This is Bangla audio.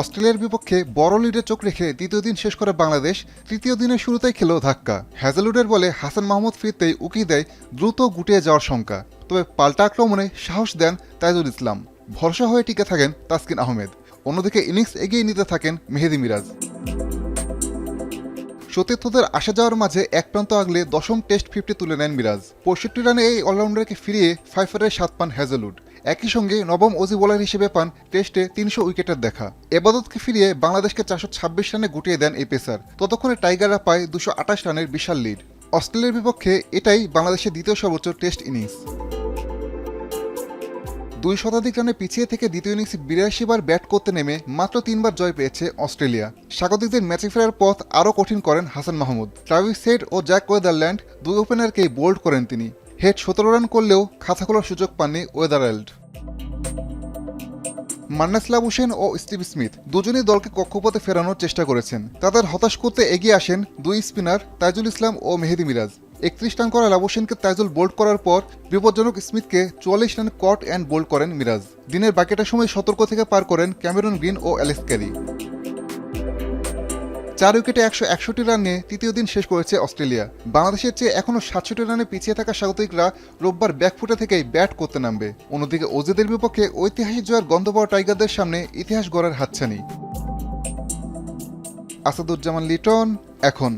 অস্ট্রেলিয়ার বিপক্ষে বড় লিডে চোখ রেখে দ্বিতীয় দিন শেষ করে বাংলাদেশ তৃতীয় দিনের শুরুতেই খেল ধাক্কা। হ্যাজেলউডের বলে হাসান মাহমুদ ফিরতেই উকি দেয় দ্রুত গুটিয়ে যাওয়ার শঙ্কা। তবে পাল্টা আক্রমণে সাহস দেন তাইজুল ইসলাম। ভরসা হয়ে টিকে থাকেন তাসকিন আহমেদ। অন্যদিকে ইনিংস এগিয়ে নিতে থাকেন মেহেদী মিরাজ। সতীর্থদের আসা যাওয়ার মাঝে এক প্রান্ত আগলে দশম টেস্ট 50 তুলে নেন মিরাজ। 65 রানে এই অলরাউন্ডারকে ফিরিয়ে 5-এর 7 পান হ্যাজেলউড। একই সঙ্গে নবম অজি বোলার হিসেবে পান টেস্টে 300 উইকেটের দেখা। এবাদতকে ফিরিয়ে বাংলাদেশকে 426 রানে গুটিয়ে দেন এই পেসার। ততক্ষণে টাইগাররা পায় 228 রানের বিশাল লিড। অস্ট্রেলিয়ার বিপক্ষে এটাই বাংলাদেশের দ্বিতীয় সর্বোচ্চ টেস্ট ইনিংস। 2 শতাধিক রানে পিছিয়ে থেকে দ্বিতীয় ইনিংসে 82 বার ব্যাট করতে নেমে মাত্র 3 বার জয় পেয়েছে অস্ট্রেলিয়া। স্বাগতিকদের ম্যাচে ফেরার পথ আরও কঠিন করেন হাসান মাহমুদ। ট্রাভিস হেড ও জ্যাক ওয়েদারল্যান্ড দুই ওপেনারকেই বোল্ড করেন তিনি। হেড 17 রান করলেও খাতা খোলার সুযোগ পাননি ওয়েদারল্যান্ড। মান্নাস লাবুশেন ও স্টিভ স্মিথ দুজনেই দলকে কক্ষপথে ফেরানোর চেষ্টা করেছেন। তাদের হতাশ করতে এগিয়ে আসেন দুই স্পিনার তাইজুল ইসলাম ও মেহেদী মিরাজ। 31 রান করা লাবুশেনকে তাইজুল বোল্ড করার পর বিপজ্জনক স্মিথকে 44 রানে কট অ্যান্ড বোল্ড করেন মিরাজ। দিনের বাকিটা সময় সতর্ক থেকে পার করেন ক্যামেরন গ্রিন ও অ্যালেক্স ক্যারি। 4 উইকেটে 161 রান নিয়ে তৃতীয় দিন শেষ করেছে অস্ট্রেলিয়া। বাংলাদেশের চেয়ে এখনও 67 রানে পিছিয়ে থাকা স্বাগতিকরা রোববার ব্যাকফুটে থেকেই ব্যাট করতে নামবে। অন্যদিকে অজিদের বিপক্ষে ঐতিহাসিক জয়ের গন্ধ পাওয়া টাইগারদের সামনে ইতিহাস গড়ার হাতছানি। আসাদুজ্জামান লিটন, এখন।